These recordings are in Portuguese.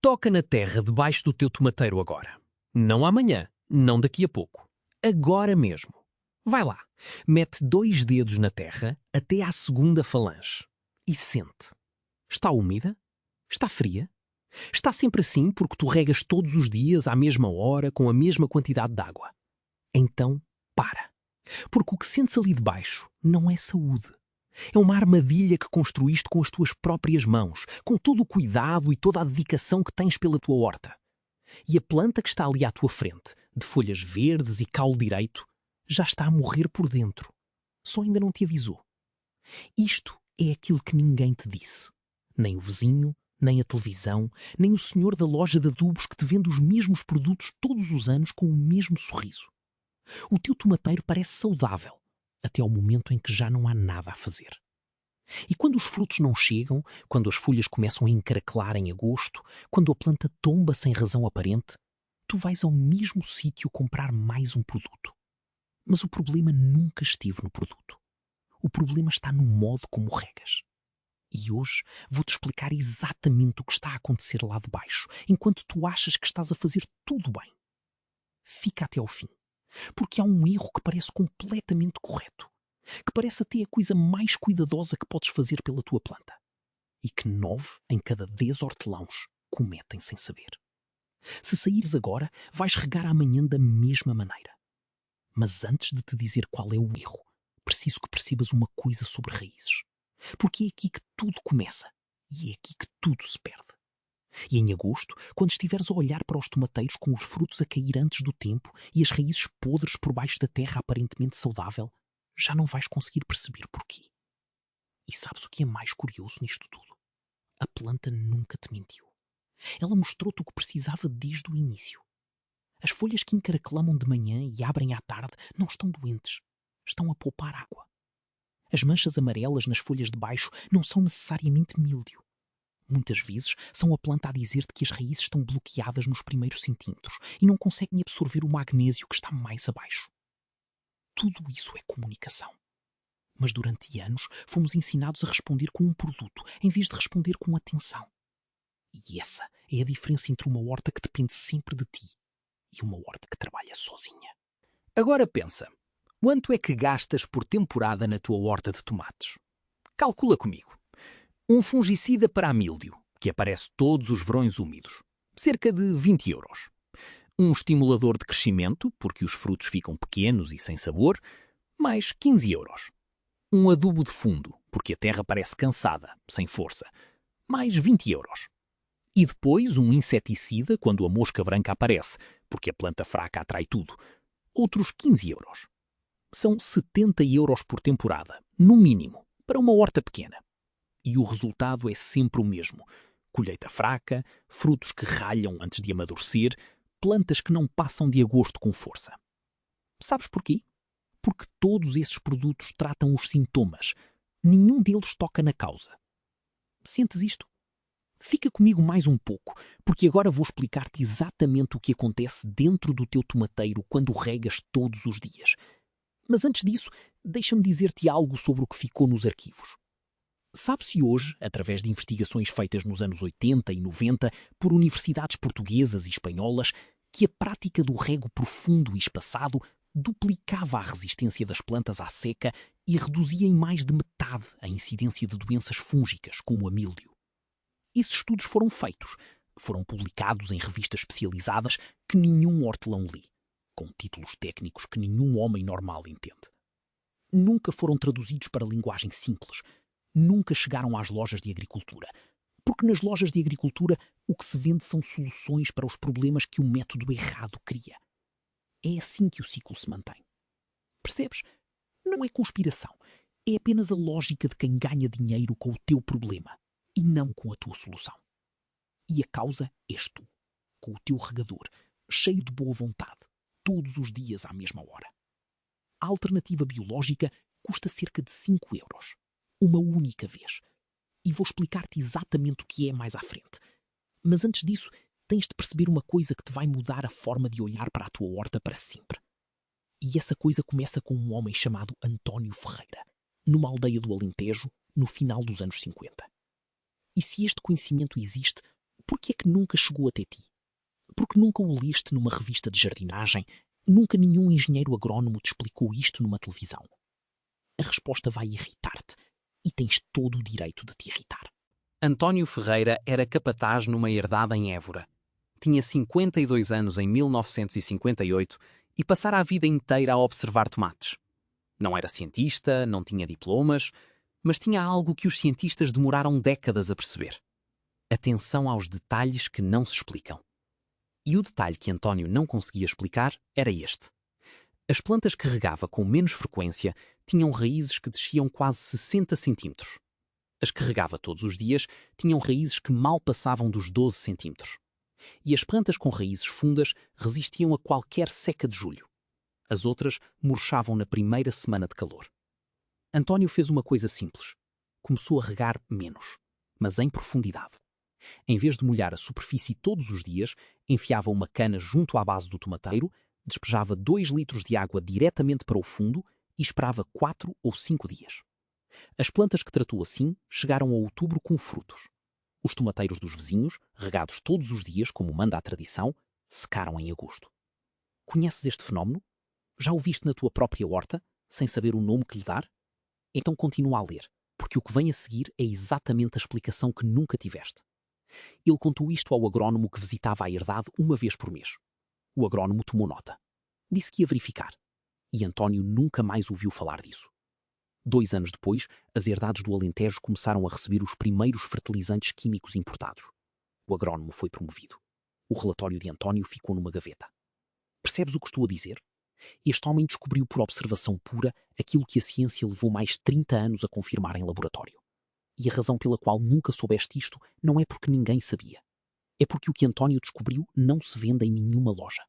Toca na terra debaixo do teu tomateiro agora. Não amanhã, não daqui a pouco. Agora mesmo. Vai lá, mete 2 dedos na terra até à segunda falange e sente. Está úmida? Está fria? Está sempre assim porque tu regas todos os dias à mesma hora com a mesma quantidade de água? Então, para. Porque o que sentes ali debaixo não é saúde. É uma armadilha que construíste com as tuas próprias mãos, com todo o cuidado e toda a dedicação que tens pela tua horta. E a planta que está ali à tua frente, de folhas verdes e caule direito, já está a morrer por dentro. Só ainda não te avisou. Isto é aquilo que ninguém te disse. Nem o vizinho, nem a televisão, nem o senhor da loja de adubos que te vende os mesmos produtos todos os anos com o mesmo sorriso. O teu tomateiro parece saudável, até ao momento em que já não há nada a fazer. E quando os frutos não chegam, quando as folhas começam a encaracolar em agosto, quando a planta tomba sem razão aparente, tu vais ao mesmo sítio comprar mais um produto. Mas o problema nunca esteve no produto. O problema está no modo como regas. E hoje vou-te explicar exatamente o que está a acontecer lá de baixo, enquanto tu achas que estás a fazer tudo bem. Fica até ao fim. Porque há um erro que parece completamente correto, que parece até a coisa mais cuidadosa que podes fazer pela tua planta, e que 9 em cada 10 hortelãos cometem sem saber. Se saíres agora, vais regar amanhã da mesma maneira. Mas antes de te dizer qual é o erro, preciso que percebas uma coisa sobre raízes. Porque é aqui que tudo começa, e é aqui que tudo se perde. E em agosto, quando estiveres a olhar para os tomateiros com os frutos a cair antes do tempo e as raízes podres por baixo da terra aparentemente saudável, já não vais conseguir perceber porquê. E sabes o que é mais curioso nisto tudo? A planta nunca te mentiu. Ela mostrou-te o que precisava desde o início. As folhas que encaracolam de manhã e abrem à tarde não estão doentes. Estão a poupar água. As manchas amarelas nas folhas de baixo não são necessariamente míldio. Muitas vezes são a planta a dizer-te que as raízes estão bloqueadas nos primeiros centímetros e não conseguem absorver o magnésio que está mais abaixo. Tudo isso é comunicação. Mas durante anos fomos ensinados a responder com um produto em vez de responder com atenção. E essa é a diferença entre uma horta que depende sempre de ti e uma horta que trabalha sozinha. Agora pensa, quanto é que gastas por temporada na tua horta de tomates? Calcula comigo. Um fungicida para a míldio, que aparece todos os verões úmidos, cerca de 20 euros. Um estimulador de crescimento, porque os frutos ficam pequenos e sem sabor, mais 15 euros. Um adubo de fundo, porque a terra parece cansada, sem força, mais 20 euros. E depois um inseticida quando a mosca branca aparece, porque a planta fraca atrai tudo, outros 15 euros. São 70 euros por temporada, no mínimo, para uma horta pequena. E o resultado é sempre o mesmo. Colheita fraca, frutos que ralham antes de amadurecer, plantas que não passam de agosto com força. Sabes porquê? Porque todos esses produtos tratam os sintomas. Nenhum deles toca na causa. Sentes isto? Fica comigo mais um pouco, porque agora vou explicar-te exatamente o que acontece dentro do teu tomateiro quando regas todos os dias. Mas antes disso, deixa-me dizer-te algo sobre o que ficou nos arquivos. Sabe-se hoje, através de investigações feitas nos anos 80 e 90 por universidades portuguesas e espanholas, que a prática do rego profundo e espaçado duplicava a resistência das plantas à seca e reduzia em mais de metade a incidência de doenças fúngicas, como a míldio. Esses estudos foram feitos, foram publicados em revistas especializadas que nenhum hortelão lê, com títulos técnicos que nenhum homem normal entende. Nunca foram traduzidos para linguagem simples, nunca chegaram às lojas de agricultura, porque nas lojas de agricultura o que se vende são soluções para os problemas que o método errado cria. É assim que o ciclo se mantém. Percebes? Não é conspiração, é apenas a lógica de quem ganha dinheiro com o teu problema e não com a tua solução. E a causa és tu, com o teu regador, cheio de boa vontade, todos os dias à mesma hora. A alternativa biológica custa cerca de 5 euros. Uma única vez. E vou explicar-te exatamente o que é mais à frente. Mas antes disso, tens de perceber uma coisa que te vai mudar a forma de olhar para a tua horta para sempre. E essa coisa começa com um homem chamado António Ferreira, numa aldeia do Alentejo, no final dos anos 50. E se este conhecimento existe, Por que é que nunca chegou até ti? Porque nunca o leste numa revista de jardinagem? Nunca nenhum engenheiro agrónomo te explicou isto numa televisão? A resposta vai irritar-te e tens todo o direito de te irritar. António Ferreira era capataz numa herdade em Évora. Tinha 52 anos em 1958 e passara a vida inteira a observar tomates. Não era cientista, não tinha diplomas, mas tinha algo que os cientistas demoraram décadas a perceber: atenção aos detalhes que não se explicam. E o detalhe que António não conseguia explicar era este: as plantas que regava com menos frequência tinham raízes que desciam quase 60 centímetros. As que regava todos os dias tinham raízes que mal passavam dos 12 centímetros. E as plantas com raízes fundas resistiam a qualquer seca de julho. As outras murchavam na primeira semana de calor. António fez uma coisa simples. Começou a regar menos, mas em profundidade. Em vez de molhar a superfície todos os dias, enfiava uma cana junto à base do tomateiro, despejava 2 litros de água diretamente para o fundo e esperava 4 ou 5 dias. As plantas que tratou assim chegaram a outubro com frutos. Os tomateiros dos vizinhos, regados todos os dias, como manda a tradição, secaram em agosto. Conheces este fenómeno? Já o viste na tua própria horta, sem saber o nome que lhe dar? Então continua a ler, porque o que vem a seguir é exatamente a explicação que nunca tiveste. Ele contou isto ao agrónomo que visitava a herdade uma vez por mês. O agrónomo tomou nota. Disse que ia verificar. E António nunca mais ouviu falar disso. 2 anos depois, as herdades do Alentejo começaram a receber os primeiros fertilizantes químicos importados. O agrónomo foi promovido. O relatório de António ficou numa gaveta. Percebes o que estou a dizer? Este homem descobriu por observação pura aquilo que a ciência levou mais 30 anos a confirmar em laboratório. E a razão pela qual nunca soubeste isto não é porque ninguém sabia. É porque o que António descobriu não se vende em nenhuma loja.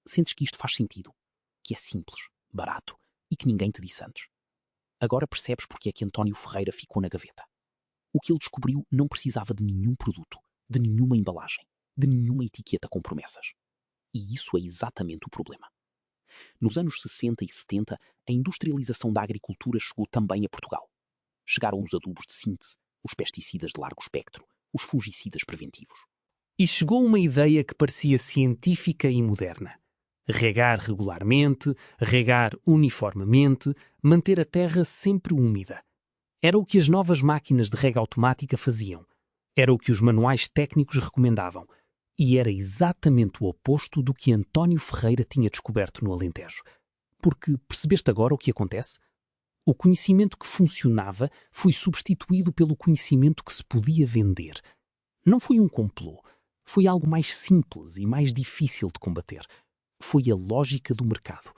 Sentes que isto faz sentido? Que é simples, barato e que ninguém te disse antes. Agora percebes porque é que António Ferreira ficou na gaveta. O que ele descobriu não precisava de nenhum produto, de nenhuma embalagem, de nenhuma etiqueta com promessas. E isso é exatamente o problema. Nos anos 60 e 70, a industrialização da agricultura chegou também a Portugal. Chegaram os adubos de síntese, os pesticidas de largo espectro, os fungicidas preventivos. E chegou uma ideia que parecia científica e moderna: regar regularmente, regar uniformemente, manter a terra sempre úmida. Era o que as novas máquinas de rega automática faziam. Era o que os manuais técnicos recomendavam. E era exatamente o oposto do que António Ferreira tinha descoberto no Alentejo. Porque percebeste agora o que acontece? O conhecimento que funcionava foi substituído pelo conhecimento que se podia vender. Não foi um complô. Foi algo mais simples e mais difícil de combater. Foi a lógica do mercado.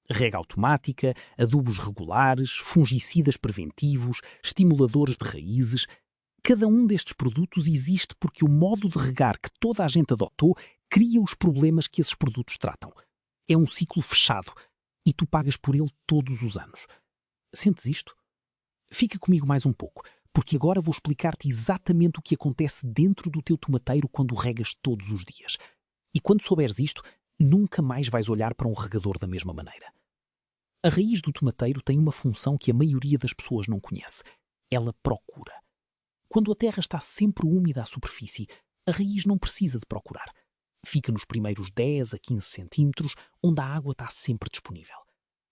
Rega automática, adubos regulares, fungicidas preventivos, estimuladores de raízes. Cada um destes produtos existe porque o modo de regar que toda a gente adotou cria os problemas que esses produtos tratam. É um ciclo fechado e tu pagas por ele todos os anos. Sentes isto? Fica comigo mais um pouco, porque agora vou explicar-te exatamente o que acontece dentro do teu tomateiro quando regas todos os dias. E quando souberes isto, nunca mais vais olhar para um regador da mesma maneira. A raiz do tomateiro tem uma função que a maioria das pessoas não conhece. Ela procura. Quando a terra está sempre úmida à superfície, a raiz não precisa de procurar. Fica nos primeiros 10 a 15 centímetros, onde a água está sempre disponível.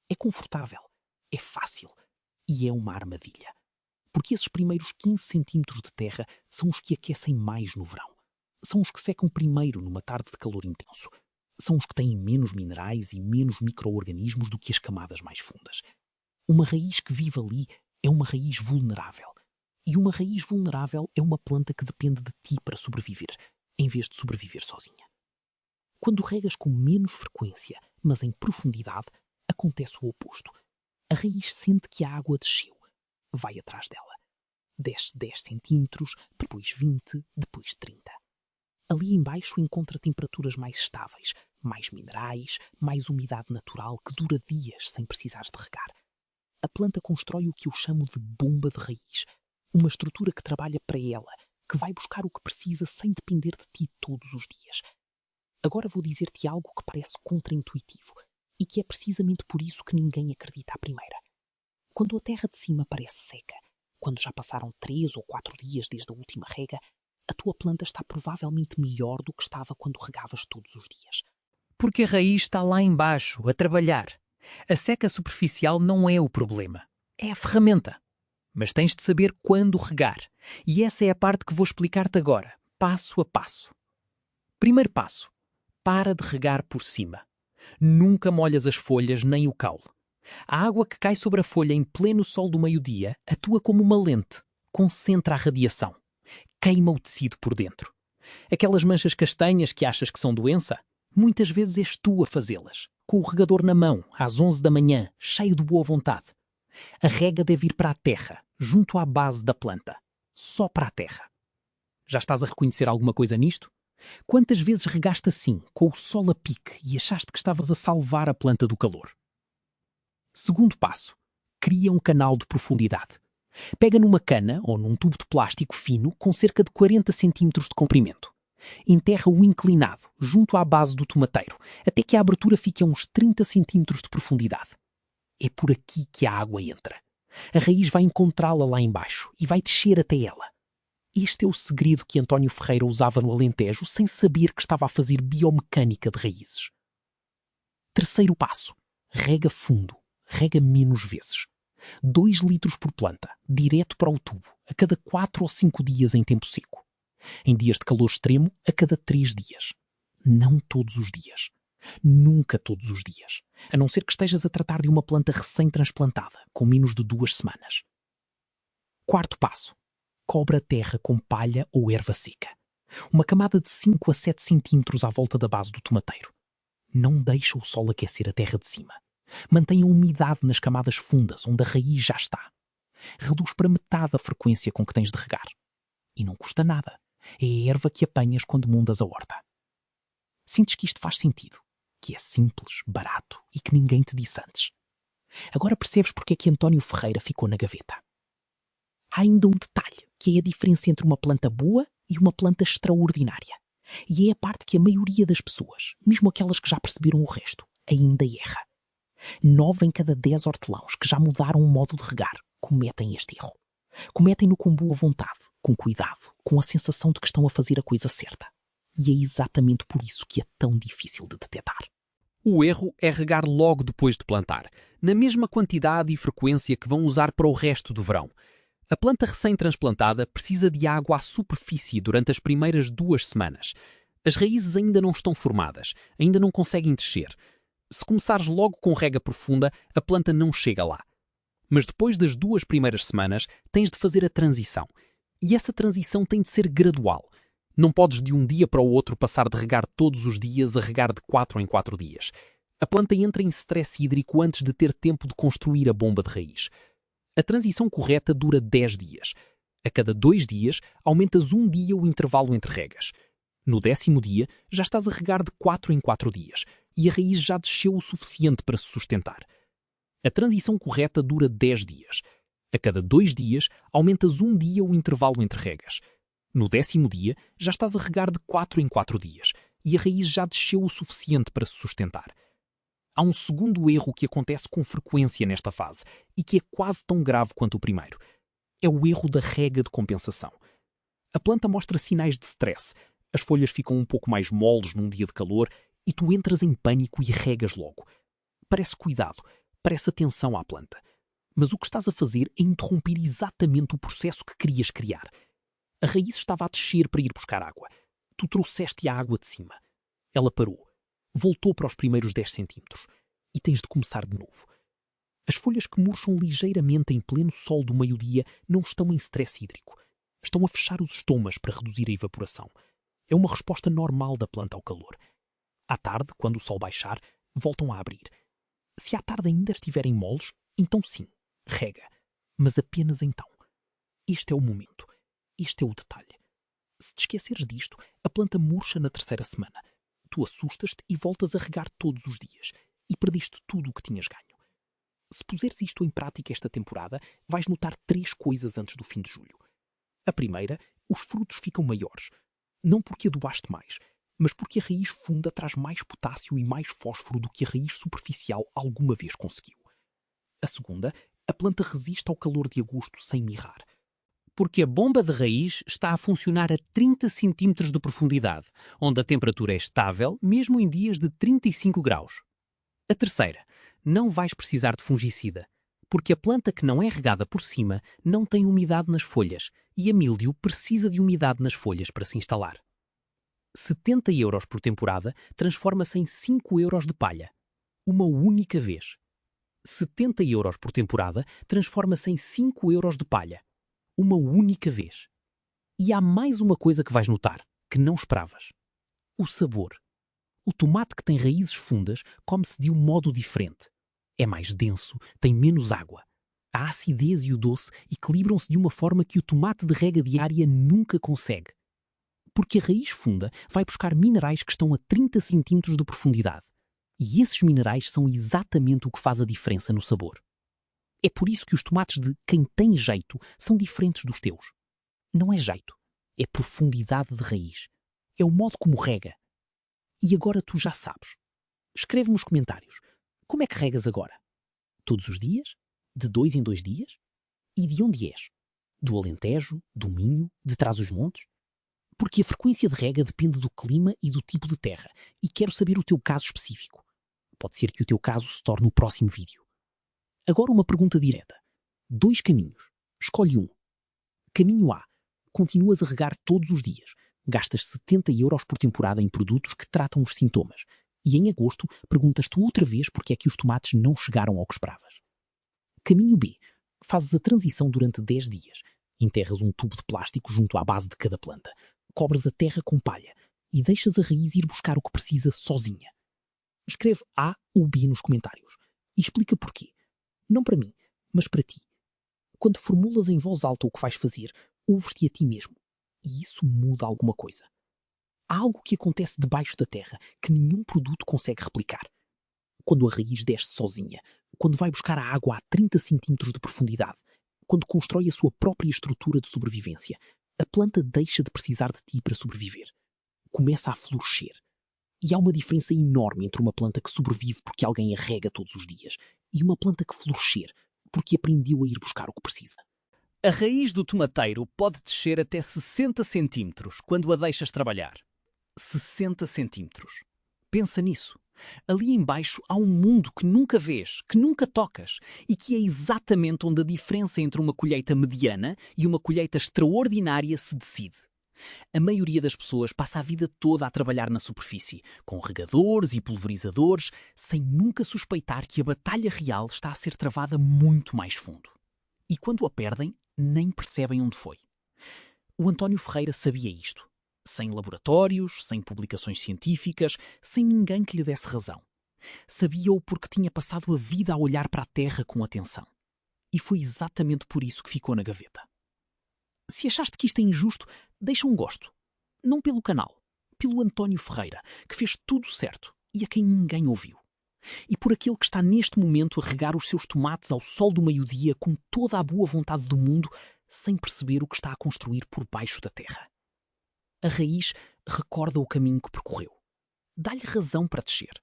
É confortável, é fácil e é uma armadilha. Porque esses primeiros 15 centímetros de terra são os que aquecem mais no verão. São os que secam primeiro numa tarde de calor intenso. São os que têm menos minerais e menos micro-organismos do que as camadas mais fundas. Uma raiz que vive ali é uma raiz vulnerável. E uma raiz vulnerável é uma planta que depende de ti para sobreviver, em vez de sobreviver sozinha. Quando regas com menos frequência, mas em profundidade, acontece o oposto. A raiz sente que a água desceu. Vai atrás dela. Desce 10 centímetros, depois 20, depois 30. Ali embaixo encontra temperaturas mais estáveis, mais minerais, mais umidade natural que dura dias sem precisares de regar. A planta constrói o que eu chamo de bomba de raiz, uma estrutura que trabalha para ela, que vai buscar o que precisa sem depender de ti todos os dias. Agora vou dizer-te algo que parece contraintuitivo e que é precisamente por isso que ninguém acredita à primeira. Quando a terra de cima parece seca, quando já passaram 3 ou 4 dias desde a última rega, a tua planta está provavelmente melhor do que estava quando regavas todos os dias. Porque a raiz está lá embaixo, a trabalhar. A seca superficial não é o problema. É a ferramenta. Mas tens de saber quando regar. E essa é a parte que vou explicar-te agora, passo a passo. Primeiro passo. Para de regar por cima. Nunca molhas as folhas nem o caule. A água que cai sobre a folha em pleno sol do meio-dia atua como uma lente. Concentra a radiação. Queima o tecido por dentro. Aquelas manchas castanhas que achas que são doença, muitas vezes és tu a fazê-las. Com o regador na mão, às 11 da manhã, cheio de boa vontade. A rega deve ir para a terra, junto à base da planta. Só para a terra. Já estás a reconhecer alguma coisa nisto? Quantas vezes regaste assim, com o sol a pique, e achaste que estavas a salvar a planta do calor? Segundo passo. Cria um canal de profundidade. Pega numa cana ou num tubo de plástico fino com cerca de 40 cm de comprimento. Enterra-o inclinado, junto à base do tomateiro, até que a abertura fique a uns 30 cm de profundidade. É por aqui que a água entra. A raiz vai encontrá-la lá embaixo e vai descer até ela. Este é o segredo que António Ferreira usava no Alentejo sem saber que estava a fazer biomecânica de raízes. Terceiro passo. Rega fundo. Rega menos vezes. 2 litros por planta, direto para o tubo, a cada 4 ou 5 dias em tempo seco. Em dias de calor extremo, a cada 3 dias. Não todos os dias. Nunca todos os dias. A não ser que estejas a tratar de uma planta recém-transplantada, com menos de 2 semanas. Quarto passo. Cobre a terra com palha ou erva seca. Uma camada de 5 a 7 centímetros à volta da base do tomateiro. Não deixa o sol aquecer a terra de cima. Mantenha a umidade nas camadas fundas, onde a raiz já está. Reduz para metade a frequência com que tens de regar. E não custa nada. É a erva que apanhas quando mundas a horta. Sentes que isto faz sentido? Que é simples, barato e que ninguém te disse antes. Agora percebes porque é que António Ferreira ficou na gaveta. Há ainda um detalhe, que é a diferença entre uma planta boa e uma planta extraordinária. E é a parte que a maioria das pessoas, mesmo aquelas que já perceberam o resto, ainda erra. 9 em cada 10 hortelãos que já mudaram o modo de regar cometem este erro. Cometem-no com boa vontade, com cuidado, com a sensação de que estão a fazer a coisa certa. E é exatamente por isso que é tão difícil de detectar. O erro é regar logo depois de plantar, na mesma quantidade e frequência que vão usar para o resto do verão. A planta recém-transplantada precisa de água à superfície durante as primeiras 2 semanas. As raízes ainda não estão formadas, ainda não conseguem descer. Se começares logo com rega profunda, a planta não chega lá. Mas depois das 2 primeiras semanas, tens de fazer a transição. E essa transição tem de ser gradual. Não podes de um dia para o outro passar de regar todos os dias a regar de 4 em 4 dias. A planta entra em stress hídrico antes de ter tempo de construir a bomba de raiz. A transição correta dura 10 dias. A cada 2 dias, aumentas 1 dia o intervalo entre regas. No 10º dia, já estás a regar de 4 em 4 dias e a raiz já desceu o suficiente para se sustentar. A transição correta dura 10 dias. A cada 2 dias, aumentas 1 dia o intervalo entre regas. No 10º dia, já estás a regar de 4 em 4 dias e a raiz já desceu o suficiente para se sustentar. Há um segundo erro que acontece com frequência nesta fase e que é quase tão grave quanto o primeiro. É o erro da rega de compensação. A planta mostra sinais de stress. As folhas ficam um pouco mais moles num dia de calor e tu entras em pânico e regas logo. Parece cuidado, parece atenção à planta. Mas o que estás a fazer é interromper exatamente o processo que querias criar. A raiz estava a descer para ir buscar água. Tu trouxeste a água de cima. Ela parou. Voltou para os primeiros 10 centímetros. E tens de começar de novo. As folhas que murcham ligeiramente em pleno sol do meio-dia não estão em stress hídrico. Estão a fechar os estomas para reduzir a evaporação. É uma resposta normal da planta ao calor. À tarde, quando o sol baixar, voltam a abrir. Se à tarde ainda estiverem moles, então sim, rega. Mas apenas então. Este é o momento. Este é o detalhe. Se te esqueceres disto, a planta murcha na 3ª semana. Tu assustas-te e voltas a regar todos os dias. E perdeste tudo o que tinhas ganho. Se puseres isto em prática esta temporada, vais notar 3 coisas antes do fim de julho. A primeira, os frutos ficam maiores. Não porque adubaste mais, mas porque a raiz funda traz mais potássio e mais fósforo do que a raiz superficial alguma vez conseguiu. A segunda, a planta resiste ao calor de agosto sem mirrar. Porque a bomba de raiz está a funcionar a 30 centímetros de profundidade, onde a temperatura é estável mesmo em dias de 35 graus. A terceira, não vais precisar de fungicida, porque a planta que não é regada por cima não tem umidade nas folhas e a míldio precisa de umidade nas folhas para se instalar. 70 € por temporada transforma-se em 5 € de palha. Uma única vez. 70 € por temporada transforma-se em 5 € de palha. Uma única vez. E há mais uma coisa que vais notar, que não esperavas. O sabor. O tomate que tem raízes fundas come-se de um modo diferente. É mais denso, tem menos água. A acidez e o doce equilibram-se de uma forma que o tomate de rega diária nunca consegue. Porque a raiz funda vai buscar minerais que estão a 30 centímetros de profundidade. E esses minerais são exatamente o que faz a diferença no sabor. É por isso que os tomates de quem tem jeito são diferentes dos teus. Não é jeito, é profundidade de raiz. É o modo como rega. E agora tu já sabes. Escreve nos comentários. Como é que regas agora? Todos os dias? De 2 em 2 dias? E de onde és? Do Alentejo? Do Minho? De Trás-os-Montes? Porque a frequência de rega depende do clima e do tipo de terra. E quero saber o teu caso específico. Pode ser que o teu caso se torne o próximo vídeo. Agora uma pergunta direta. 2 caminhos. Escolhe um. Caminho A. Continuas a regar todos os dias. Gastas 70 € por temporada em produtos que tratam os sintomas. E em agosto perguntas-te outra vez porque é que os tomates não chegaram ao que esperavas. Caminho B. Fazes a transição durante 10 dias. Enterras um tubo de plástico junto à base de cada planta. Cobres a terra com palha. E deixas a raiz ir buscar o que precisa sozinha. Escreve A ou B nos comentários. E explica porquê. Não para mim, mas para ti. Quando formulas em voz alta o que vais fazer, ouves-te a ti mesmo. E isso muda alguma coisa. Há algo que acontece debaixo da terra que nenhum produto consegue replicar. Quando a raiz desce sozinha, quando vai buscar a água a 30 centímetros de profundidade, quando constrói a sua própria estrutura de sobrevivência, a planta deixa de precisar de ti para sobreviver. Começa a florescer. E há uma diferença enorme entre uma planta que sobrevive porque alguém a rega todos os dias e uma planta que florescer porque aprendeu a ir buscar o que precisa. A raiz do tomateiro pode descer até 60 centímetros quando a deixas trabalhar. 60 centímetros. Pensa nisso. Ali embaixo há um mundo que nunca vês, que nunca tocas e que é exatamente onde a diferença entre uma colheita mediana e uma colheita extraordinária se decide. A maioria das pessoas passa a vida toda a trabalhar na superfície, com regadores e pulverizadores, sem nunca suspeitar que a batalha real está a ser travada muito mais fundo. E quando a perdem, nem percebem onde foi. O António Ferreira sabia isto. Sem laboratórios, sem publicações científicas, sem ninguém que lhe desse razão. Sabia-o porque tinha passado a vida a olhar para a terra com atenção. E foi exatamente por isso que ficou na gaveta. Se achaste que isto é injusto, deixa um gosto. Não pelo canal, pelo António Ferreira, que fez tudo certo e a quem ninguém ouviu. E por aquele que está neste momento a regar os seus tomates ao sol do meio-dia com toda a boa vontade do mundo, sem perceber o que está a construir por baixo da terra. A raiz recorda o caminho que percorreu. Dá-lhe razão para descer.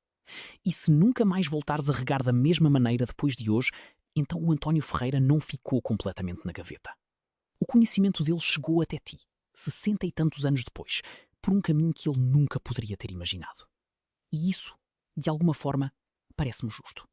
E se nunca mais voltares a regar da mesma maneira depois de hoje, então o António Ferreira não ficou completamente na gaveta. O conhecimento dele chegou até ti, 60 e tantos anos depois, por um caminho que ele nunca poderia ter imaginado. E isso, de alguma forma, parece-me justo.